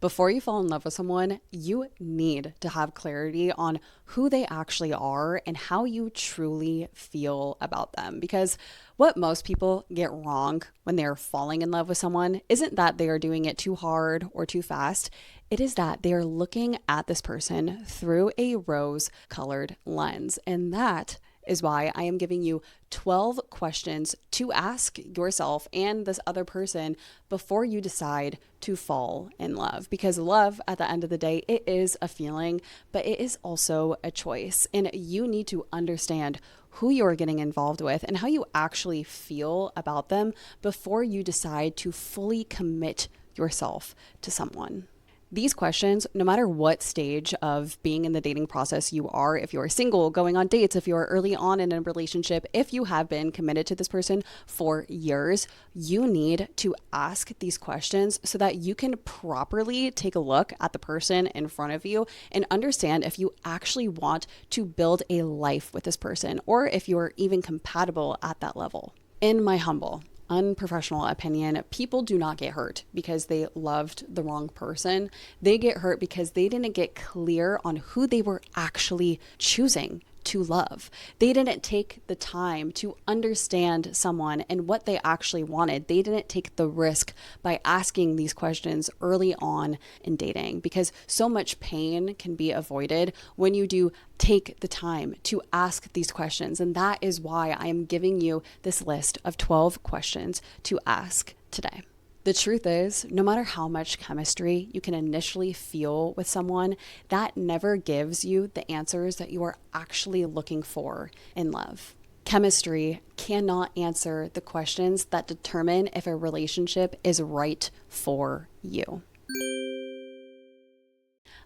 Before you fall in love with someone, you need to have clarity on who they actually are and how you truly feel about them. Because what most people get wrong when they're falling in love with someone isn't that they are doing it too hard or too fast. It is that they are looking at this person through a rose colored lens. And that is why I am giving you 12 questions to ask yourself and this other person before you decide to fall in love. Because love, at the end of the day, it is a feeling, but it is also a choice. And you need to understand who you're getting involved with and how you actually feel about them before you decide to fully commit yourself to someone. These questions, no matter what stage of being in the dating process you are, if you're single, going on dates, if you're early on in a relationship, if you have been committed to this person for years, you need to ask these questions so that you can properly take a look at the person in front of you and understand if you actually want to build a life with this person or if you're even compatible at that level. In my humble, unprofessional opinion, people do not get hurt because they loved the wrong person. They get hurt because they didn't get clear on who they were actually choosing to love. They didn't take the time to understand someone and what they actually wanted. They didn't take the risk by asking these questions early on in dating, because so much pain can be avoided when you do take the time to ask these questions. And that is why I am giving you this list of 12 questions to ask today. The truth is, no matter how much chemistry you can initially feel with someone, that never gives you the answers that you are actually looking for in love. Chemistry cannot answer the questions that determine if a relationship is right for you.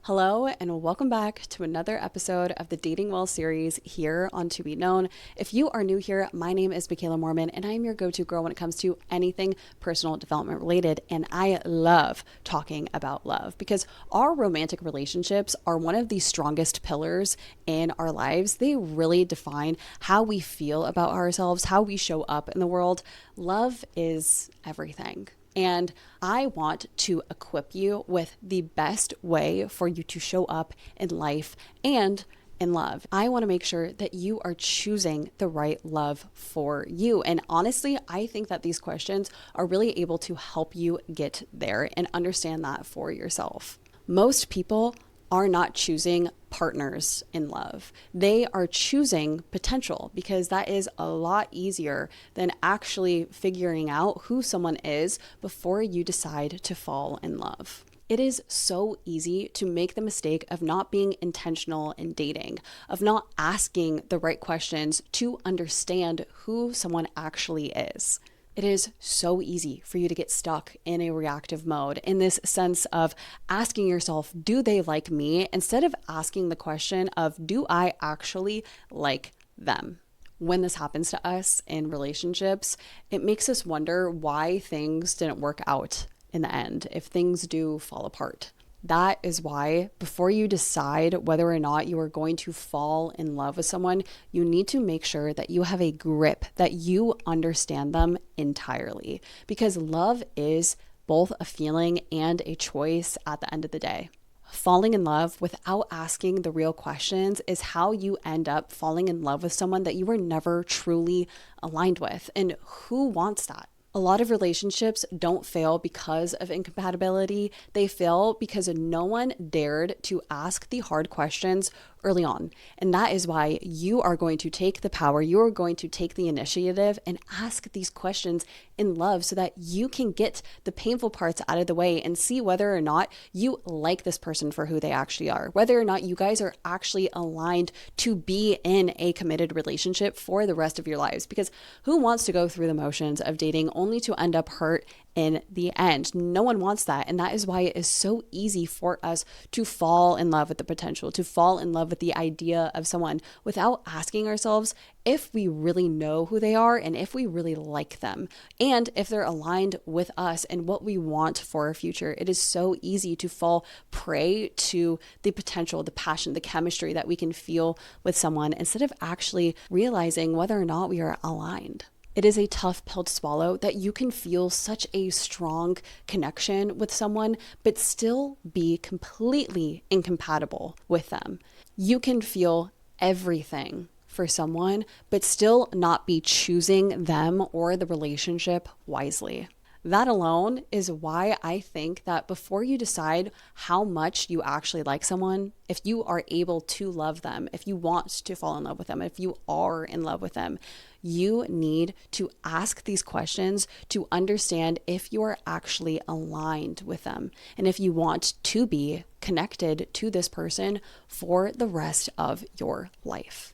Hello, and welcome back to another episode of the Dating Well series here on To Be Known. If you are new here, my name is Makayla Morman, and I am your go-to girl when it comes to anything personal development related. And I love talking about love because our romantic relationships are one of the strongest pillars in our lives. They really define how we feel about ourselves, how we show up in the world. Love is everything. And I want to equip you with the best way for you to show up in life and in love. I want to make sure that you are choosing the right love for you. And honestly, I think that these questions are really able to help you get there and understand that for yourself. Most people are not choosing partners in love. They are choosing potential because that is a lot easier than actually figuring out who someone is before you decide to fall in love. It is so easy to make the mistake of not being intentional in dating, of not asking the right questions to understand who someone actually is. It is so easy for you to get stuck in a reactive mode in this sense of asking yourself, do they like me? Instead of asking the question of, do I actually like them? When this happens to us in relationships, it makes us wonder why things didn't work out in the end, if things do fall apart. That is why before you decide whether or not you are going to fall in love with someone, you need to make sure that you have a grip, that you understand them entirely, because love is both a feeling and a choice at the end of the day. Falling in love without asking the real questions is how you end up falling in love with someone that you were never truly aligned with. And who wants that? A lot of relationships don't fail because of incompatibility. They fail because no one dared to ask the hard questions early on. And that is why you are going to take the power, you are going to take the initiative and ask these questions in love so that you can get the painful parts out of the way and see whether or not you like this person for who they actually are, whether or not you guys are actually aligned to be in a committed relationship for the rest of your lives. Because who wants to go through the motions of dating only to end up hurt in the end? No one wants that. And that is why it is so easy for us to fall in love with the potential, to fall in love with the idea of someone without asking ourselves if we really know who they are and if we really like them and if they're aligned with us and what we want for our future. It is so easy to fall prey to the potential, the passion, the chemistry that we can feel with someone instead of actually realizing whether or not we are aligned. It is a tough pill to swallow that you can feel such a strong connection with someone, but still be completely incompatible with them. You can feel everything for someone, but still not be choosing them or the relationship wisely. That alone is why I think that before you decide how much you actually like someone, if you are able to love them, if you want to fall in love with them, if you are in love with them, you need to ask these questions to understand if you are actually aligned with them and if you want to be connected to this person for the rest of your life.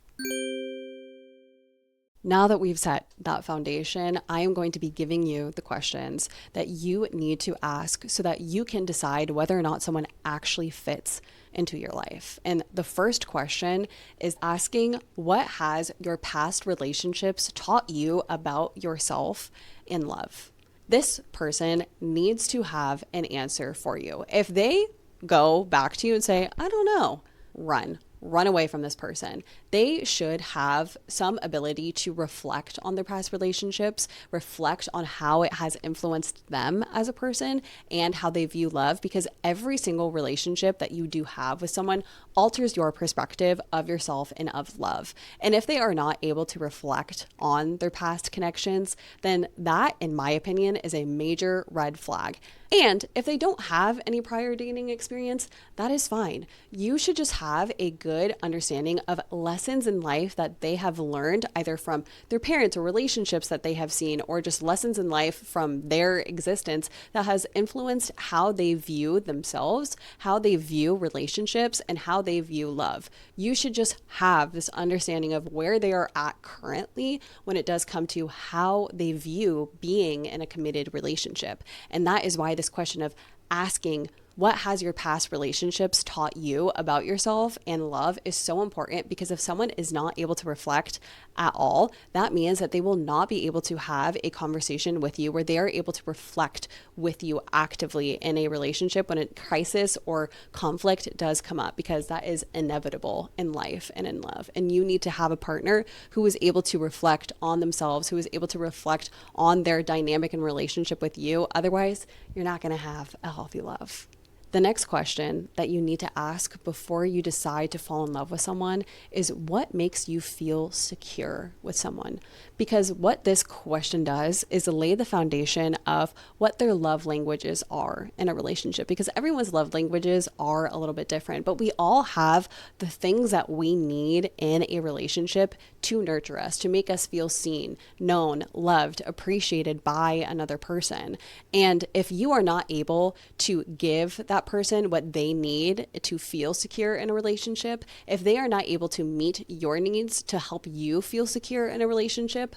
Now that we've set that foundation, I am going to be giving you the questions that you need to ask so that you can decide whether or not someone actually fits into your life. And the first question is asking, what has your past relationships taught you about yourself in love? This person needs to have an answer for you. If they go back to you and say, I don't know, run away from this person. They should have some ability to reflect on their past relationships, reflect on how it has influenced them as a person and how they view love, because every single relationship that you do have with someone alters your perspective of yourself and of love. And if they are not able to reflect on their past connections, then that, in my opinion, is a major red flag. And if they don't have any prior dating experience, that is fine. You should just have a good understanding of lessons in life that they have learned either from their parents or relationships that they have seen, or just lessons in life from their existence that has influenced how they view themselves, how they view relationships, and how they view love. You should just have this understanding of where they are at currently when it does come to how they view being in a committed relationship. And that is why this question of asking, what has your past relationships taught you about yourself and love is so important, because if someone is not able to reflect at all, that means that they will not be able to have a conversation with you where they are able to reflect with you actively in a relationship when a crisis or conflict does come up, because that is inevitable in life and in love. And you need to have a partner who is able to reflect on themselves, who is able to reflect on their dynamic and relationship with you. Otherwise, you're not going to have a healthy love. The next question that you need to ask before you decide to fall in love with someone is, what makes you feel secure with someone? Because what this question does is lay the foundation of what their love languages are in a relationship, because everyone's love languages are a little bit different, but we all have the things that we need in a relationship to nurture us, to make us feel seen, known, loved, appreciated by another person. And if you are not able to give that person what they need to feel secure in a relationship, if they are not able to meet your needs to help you feel secure in a relationship,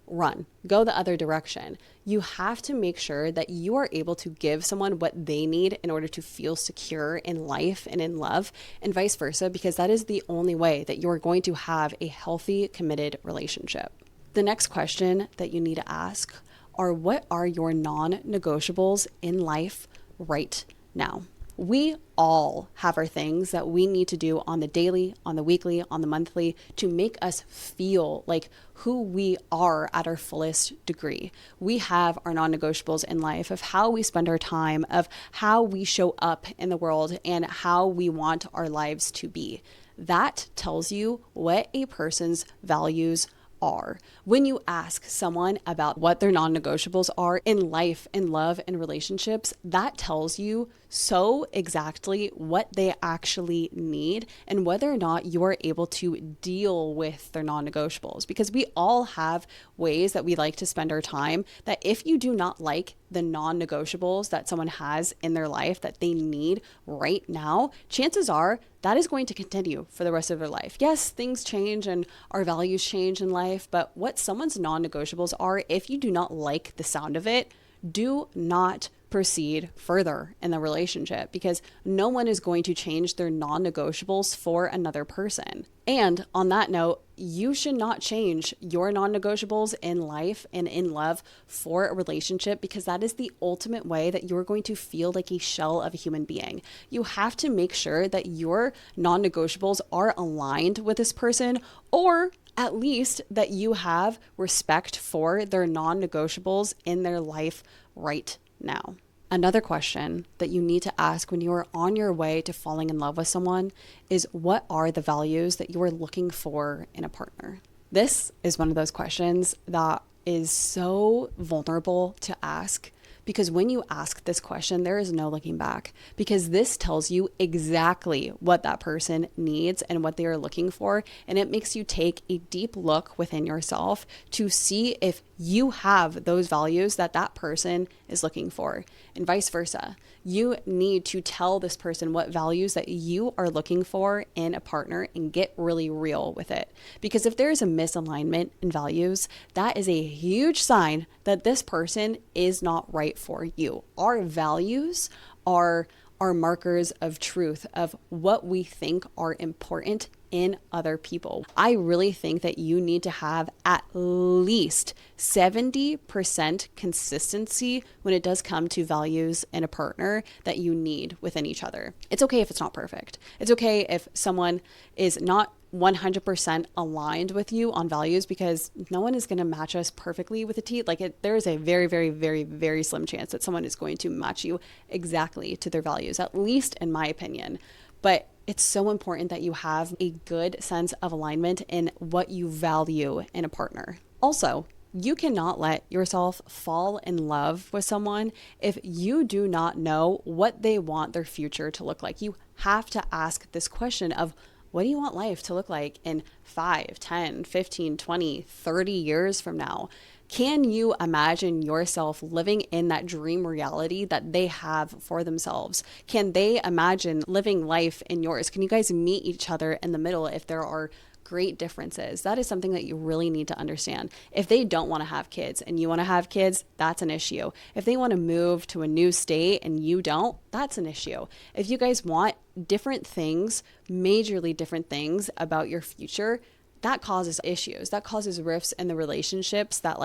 run, go the other direction. You have to make sure that you are able to give someone what they need in order to feel secure in life and in love, and vice versa, because that is the only way that you're going to have a healthy, committed relationship. The next question that you need to ask are, what are your non-negotiables in life right now? We all have our things that we need to do on the daily, on the weekly, on the monthly to make us feel like who we are at our fullest degree. We have our non-negotiables in life of how we spend our time, of how we show up in the world, and how we want our lives to be. That tells you what a person's values are. When you ask someone about what their non-negotiables are in life, in love, and relationships, that tells you so exactly what they actually need and whether or not you are able to deal with their non-negotiables. Because we all have ways that we like to spend our time that if you do not like the non-negotiables that someone has in their life that they need right now, chances are that is going to continue for the rest of their life. Yes, things change and our values change in life, but what someone's non-negotiables are, if you do not like the sound of it, do not proceed further in the relationship, because no one is going to change their non-negotiables for another person. And on that note, you should not change your non-negotiables in life and in love for a relationship, because that is the ultimate way that you're going to feel like a shell of a human being. You have to make sure that your non-negotiables are aligned with this person, or at least that you have respect for their non-negotiables in their life right now. Another question that you need to ask when you are on your way to falling in love with someone is, what are the values that you are looking for in a partner? This is one of those questions that is so vulnerable to ask, because when you ask this question, there is no looking back, because this tells you exactly what that person needs and what they are looking for. And it makes you take a deep look within yourself to see if you have those values that that person is looking for, and vice versa. You need to tell this person what values that you are looking for in a partner and get really real with it. Because if there is a misalignment in values, that is a huge sign that this person is not right for you. Our values are markers of truth, of what we think are important in other people. I really think that you need to have at least 70% consistency when it does come to values in a partner that you need within each other. It's okay if it's not perfect. It's okay if someone is not 100% aligned with you on values, because no one is going to match us perfectly with a T. There is a very, very, very, very slim chance that someone is going to match you exactly to their values, at least in my opinion. But it's so important that you have a good sense of alignment in what you value in a partner. Also, you cannot let yourself fall in love with someone if you do not know what they want their future to look like. You have to ask this question of, what do you want life to look like in 5, 10, 15, 20, 30 years from now? Can you imagine yourself living in that dream reality that they have for themselves? Can they imagine living life in yours? Can you guys meet each other in the middle if there are great differences? That is something that you really need to understand. If they don't want to have kids and you want to have kids, that's an issue. If they want to move to a new state and you don't, that's an issue. If you guys want different things, majorly different things about your future, that causes issues. That causes rifts in the relationships that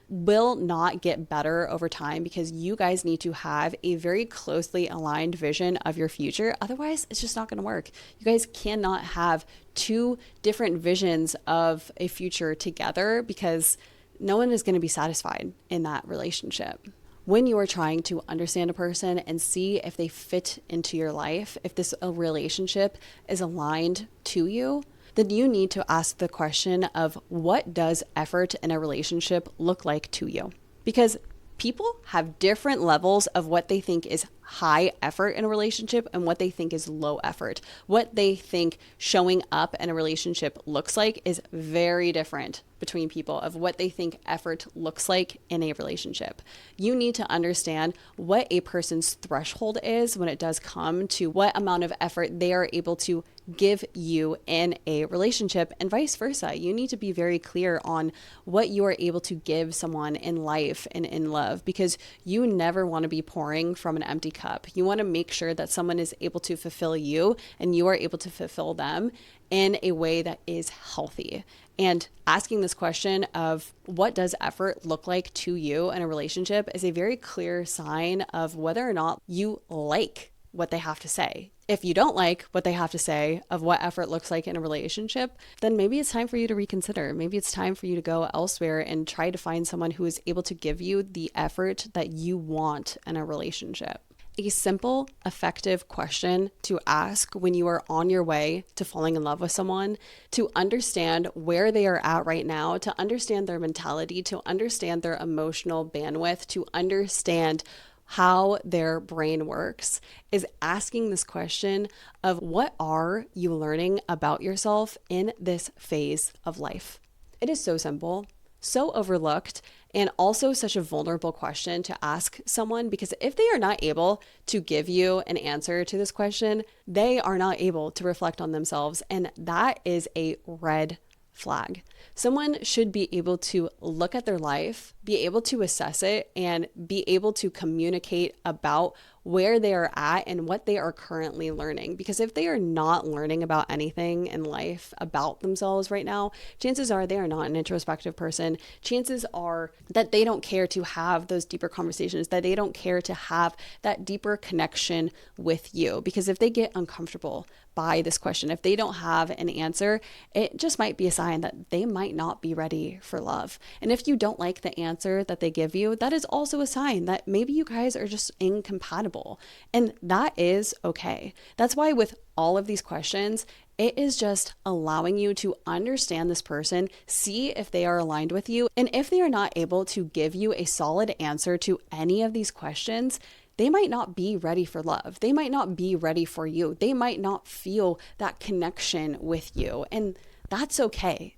will not get better over time, because you guys need to have a very closely aligned vision of your future. Otherwise, it's just not going to work. You guys cannot have two different visions of a future together, because no one is going to be satisfied in that relationship. When you are trying to understand a person and see if they fit into your life, if this relationship is aligned to you, then you need to ask the question of, what does effort in a relationship look like to you? Because people have different levels of what they think is high effort in a relationship and what they think is low effort. What they think showing up in a relationship looks like is very different between people, of what they think effort looks like in a relationship. You need to understand what a person's threshold is when it does come to what amount of effort they are able to give you in a relationship, and vice versa. You need to be very clear on what you are able to give someone in life and in love, because you never want to be pouring from an empty cup. You want to make sure that someone is able to fulfill you and you are able to fulfill them in a way that is healthy. And asking this question of, what does effort look like to you in a relationship, is a very clear sign of whether or not you like what they have to say. If you don't like what they have to say of what effort looks like in a relationship, then maybe it's time for you to reconsider. Maybe it's time for you to go elsewhere and try to find someone who is able to give you the effort that you want in a relationship. A simple, effective question to ask when you are on your way to falling in love with someone, to understand where they are at right now, to understand their mentality, to understand their emotional bandwidth, to understand how their brain works, is asking this question of, what are you learning about yourself in this phase of life? It is so simple, so overlooked, and also such a vulnerable question to ask someone, because if they are not able to give you an answer to this question, they are not able to reflect on themselves. And that is a red flag. Someone should be able to look at their life, be able to assess it, and be able to communicate about where they are at and what they are currently learning. Because if they are not learning about anything in life about themselves right now, chances are they are not an introspective person. Chances are that they don't care to have those deeper conversations, that they don't care to have that deeper connection with you. Because if they get uncomfortable by this question, if they don't have an answer, it just might be a sign that they might not be ready for love. And if you don't like the answer that they give you, that is also a sign that maybe you guys are just incompatible. And that is okay. That's why with all of these questions, it is just allowing you to understand this person, see if they are aligned with you. And if they are not able to give you a solid answer to any of these questions, they might not be ready for love. They might not be ready for you. They might not feel that connection with you. And that's okay.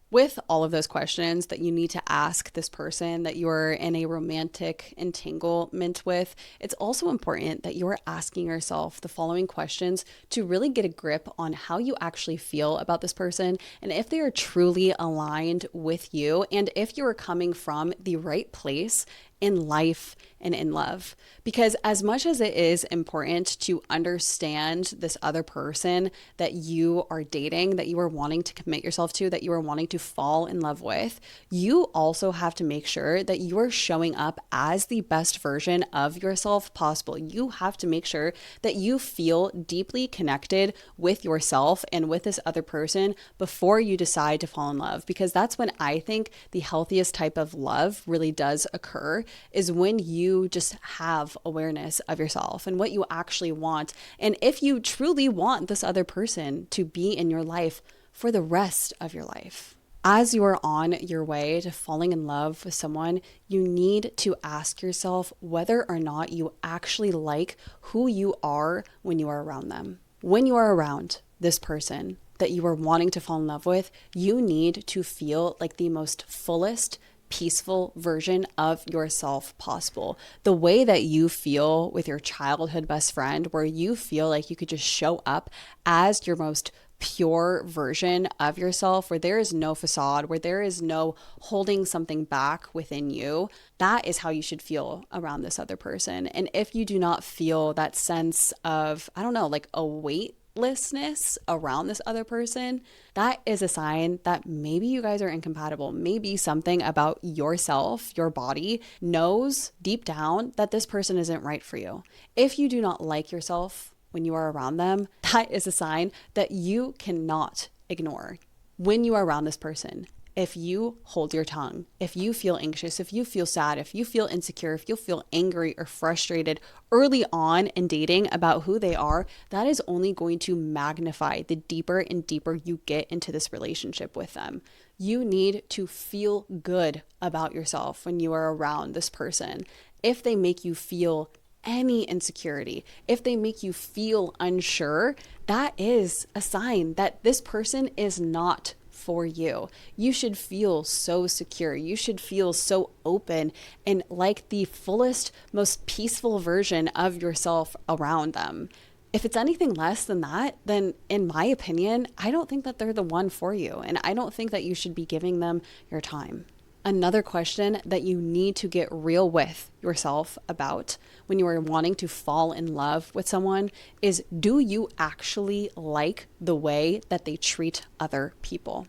With all of those questions that you need to ask this person that you are in a romantic entanglement with, it's also important that you are asking yourself the following questions to really get a grip on how you actually feel about this person and if they are truly aligned with you and if you are coming from the right place in life and in love. Because as much as it is important to understand this other person that you are dating, that you are wanting to commit yourself to, that you are wanting to fall in love with, you also have to make sure that you are showing up as the best version of yourself possible. You have to make sure that you feel deeply connected with yourself and with this other person before you decide to fall in love. Because that's when I think the healthiest type of love really does occur, is when you just have awareness of yourself and what you actually want. And if you truly want this other person to be in your life for the rest of your life. As you are on your way to falling in love with someone, you need to ask yourself whether or not you actually like who you are when you are around them. When you are around this person that you are wanting to fall in love with, you need to feel like the most fullest, peaceful version of yourself possible. The way that you feel with your childhood best friend, where you feel like you could just show up as your most pure version of yourself, where there is no facade, where there is no holding something back within you, that is how you should feel around this other person. And if you do not feel that sense of, I don't know, like a weightlessness around this other person, that is a sign that maybe you guys are incompatible. Maybe something about yourself, your body, knows deep down that this person isn't right for you. If you do not like yourself when you are around them, that is a sign that you cannot ignore. When you are around this person, if you hold your tongue, if you feel anxious, if you feel sad, if you feel insecure, if you feel angry or frustrated early on in dating about who they are, that is only going to magnify the deeper and deeper you get into this relationship with them. You need to feel good about yourself when you are around this person. If they make you feel any insecurity, if they make you feel unsure, that is a sign that this person is not for you. You should feel so secure. You should feel so open and like the fullest, most peaceful version of yourself around them. If it's anything less than that, then in my opinion, I don't think that they're the one for you. And I don't think that you should be giving them your time. Another question that you need to get real with yourself about when you are wanting to fall in love with someone is, do you actually like the way that they treat other people?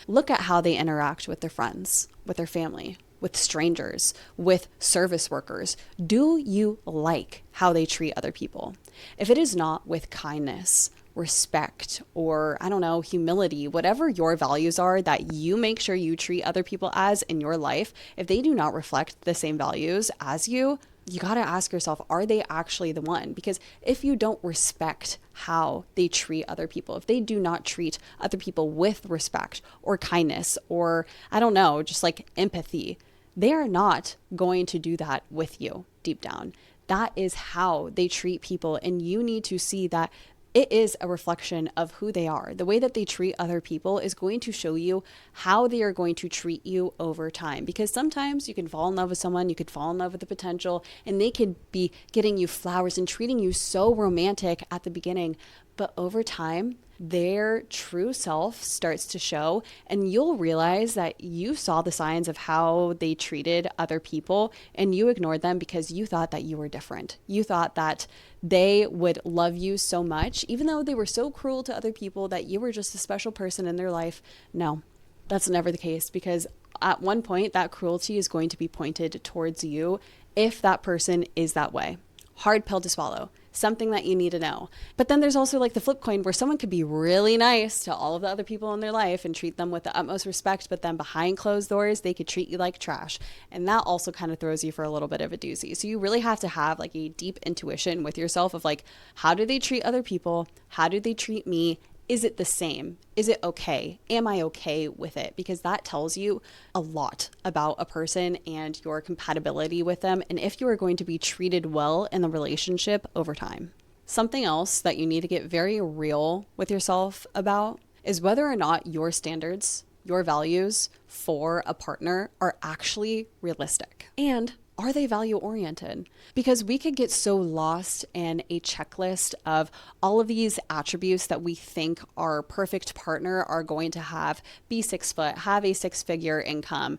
Look at how they interact with their friends, with their family, with strangers, with service workers. Do you like how they treat other people? If it is not with kindness, respect, or I don't know, humility, whatever your values are that you make sure you treat other people as in your life, if they do not reflect the same values as you, you got to ask yourself, are they actually the one? Because if you don't respect how they treat other people, if they do not treat other people with respect or kindness, or I don't know, just like empathy, they are not going to do that with you deep down. That is how they treat people. And you need to see that it is a reflection of who they are. The way that they treat other people is going to show you how they are going to treat you over time. Because sometimes you can fall in love with someone, you could fall in love with the potential, and they could be getting you flowers and treating you so romantic at the beginning. But over time, their true self starts to show, and you'll realize that you saw the signs of how they treated other people and you ignored them because you thought that you were different. You thought that they would love you so much, even though they were so cruel to other people, that you were just a special person in their life. No, that's never the case, because at one point that cruelty is going to be pointed towards you if that person is that way. Hard pill to swallow. Something that you need to know. But then there's also like the flip coin, where someone could be really nice to all of the other people in their life and treat them with the utmost respect, but then behind closed doors, they could treat you like trash. And that also kind of throws you for a little bit of a doozy. So you really have to have like a deep intuition with yourself of like, how do they treat other people? How do they treat me? Is it the same? Is it okay? Am I okay with it? Because that tells you a lot about a person and your compatibility with them, and if you are going to be treated well in the relationship over time. Something else that you need to get very real with yourself about is whether or not your standards, your values for a partner are actually realistic. And are they value oriented? Because we could get so lost in a checklist of all of these attributes that we think our perfect partner are going to have: be 6 foot, have a 6-figure income,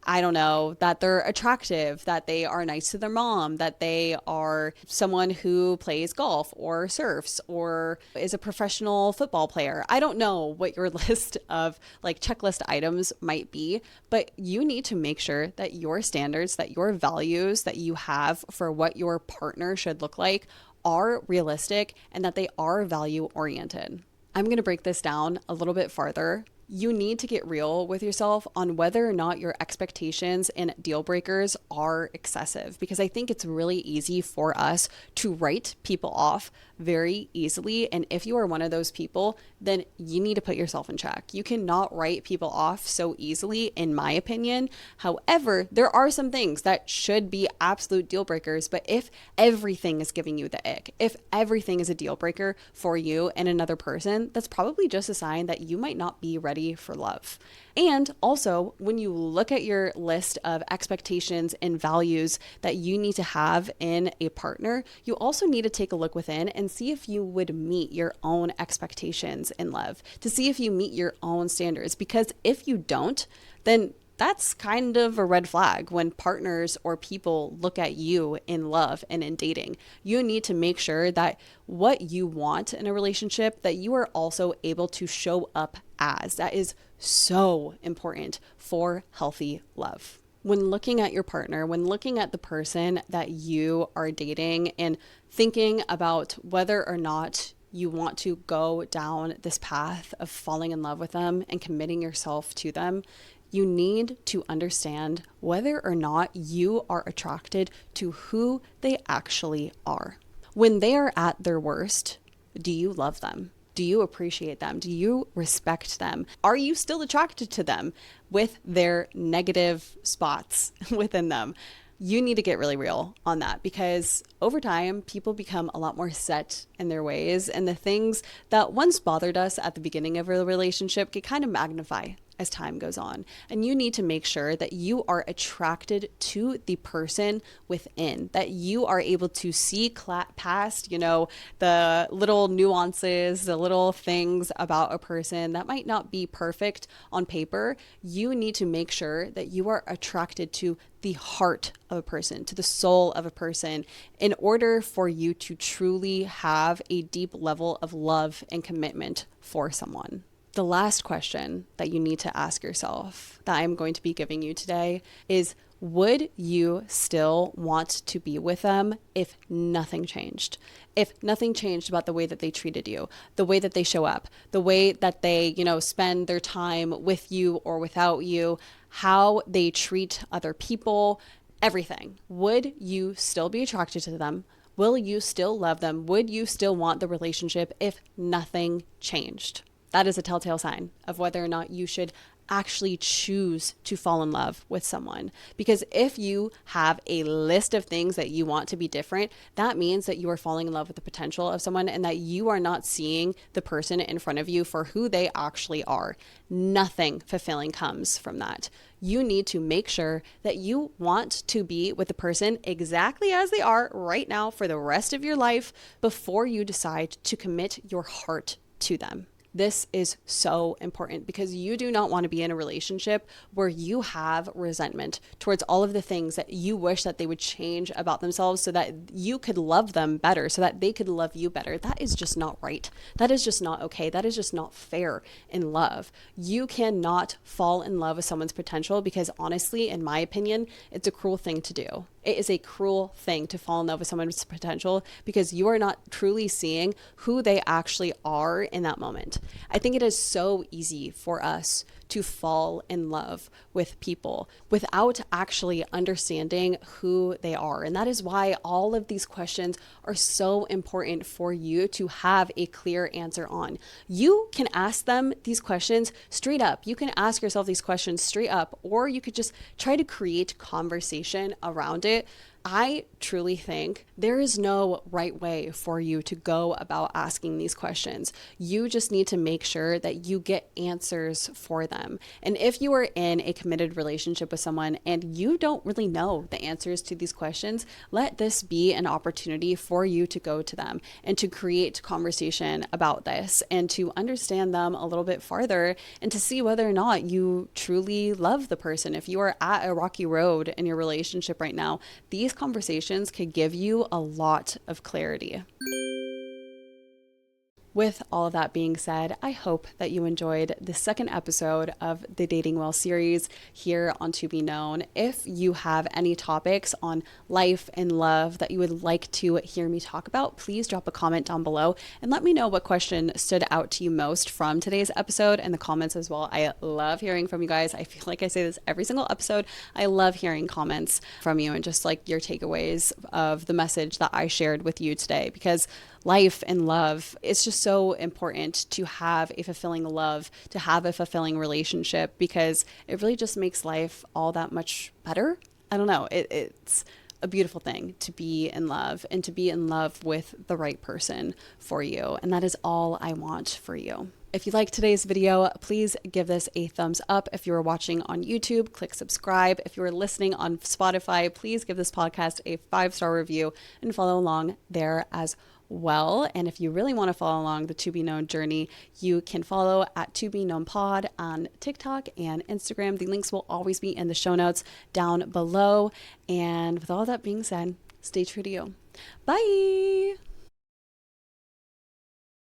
I don't know, that they're attractive, that they are nice to their mom, that they are someone who plays golf or surfs or is a professional football player. I don't know what your list of like checklist items might be, but you need to make sure that your standards, that your values that you have for what your partner should look like are realistic and that they are value oriented. I'm going to break this down a little bit farther. You need to get real with yourself on whether or not your expectations and deal breakers are excessive, because I think it's really easy for us to write people off very easily. And if you are one of those people, then you need to put yourself in check. You cannot write people off so easily, in my opinion. However, there are some things that should be absolute deal breakers. But if everything is giving you the ick, if everything is a deal breaker for you and another person, that's probably just a sign that you might not be ready for love. And also, when you look at your list of expectations and values that you need to have in a partner, you also need to take a look within and see if you would meet your own expectations in love, to see if you meet your own standards. Because if you don't, then that's kind of a red flag when partners or people look at you in love and in dating. You need to make sure that what you want in a relationship, that you are also able to show up as. That is so important for healthy love. When looking at your partner, when looking at the person that you are dating and thinking about whether or not you want to go down this path of falling in love with them and committing yourself to them, you need to understand whether or not you are attracted to who they actually are. When they are at their worst, do you love them? Do you appreciate them? Do you respect them? Are you still attracted to them with their negative spots within them? You need to get really real on that, because over time, people become a lot more set in their ways, and the things that once bothered us at the beginning of a relationship can kind of magnify as time goes on. And you need to make sure that you are attracted to the person within, that you are able to see past, the little nuances, the little things about a person that might not be perfect on paper. You need to make sure that you are attracted to the heart of a person, to the soul of a person, in order for you to truly have a deep level of love and commitment for someone. The last question that you need to ask yourself, that I'm going to be giving you today, is would you still want to be with them if nothing changed? If nothing changed about the way that they treated you, the way that they show up, the way that they, spend their time with you or without you, how they treat other people, everything. Would you still be attracted to them? Will you still love them? Would you still want the relationship if nothing changed? That is a telltale sign of whether or not you should actually choose to fall in love with someone. Because if you have a list of things that you want to be different, that means that you are falling in love with the potential of someone and that you are not seeing the person in front of you for who they actually are. Nothing fulfilling comes from that. You need to make sure that you want to be with the person exactly as they are right now for the rest of your life before you decide to commit your heart to them. This is so important because you do not want to be in a relationship where you have resentment towards all of the things that you wish that they would change about themselves so that you could love them better, so that they could love you better. That is just not right. That is just not okay. That is just not fair in love. You cannot fall in love with someone's potential because honestly, in my opinion, it's a cruel thing to do. It is a cruel thing to fall in love with someone's potential because you are not truly seeing who they actually are in that moment. I think it is so easy for us to fall in love with people without actually understanding who they are. And that is why all of these questions are so important for you to have a clear answer on. You can ask them these questions straight up. You can ask yourself these questions straight up, or you could just try to create conversation around it. I truly think there is no right way for you to go about asking these questions. You just need to make sure that you get answers for them. And if you are in a committed relationship with someone and you don't really know the answers to these questions, let this be an opportunity for you to go to them and to create conversation about this and to understand them a little bit farther and to see whether or not you truly love the person. If you are at a rocky road in your relationship right now, these conversations could give you a lot of clarity. With all of that being said, I hope that you enjoyed the second episode of the Dating Well series here on To Be Known. If you have any topics on life and love that you would like to hear me talk about, please drop a comment down below and let me know what question stood out to you most from today's episode in the comments as well. I love hearing from you guys. I feel like I say this every single episode. I love hearing comments from you and just like your takeaways of the message that I shared with you today, because life and love, it's just so important to have a fulfilling love, to have a fulfilling relationship, because it really just makes life all that much better. I don't know. It's a beautiful thing to be in love and to be in love with the right person for you. And that is all I want for you. If you liked today's video, please give this a thumbs up. If you are watching on YouTube, click subscribe. If you are listening on Spotify, please give this podcast a 5-star review and follow along there as well. And if you really want to follow along the To Be Known journey, you can follow at To Be Known Pod on TikTok and Instagram. The links will always be in the show notes down below. And with all that being said, stay true to you. Bye.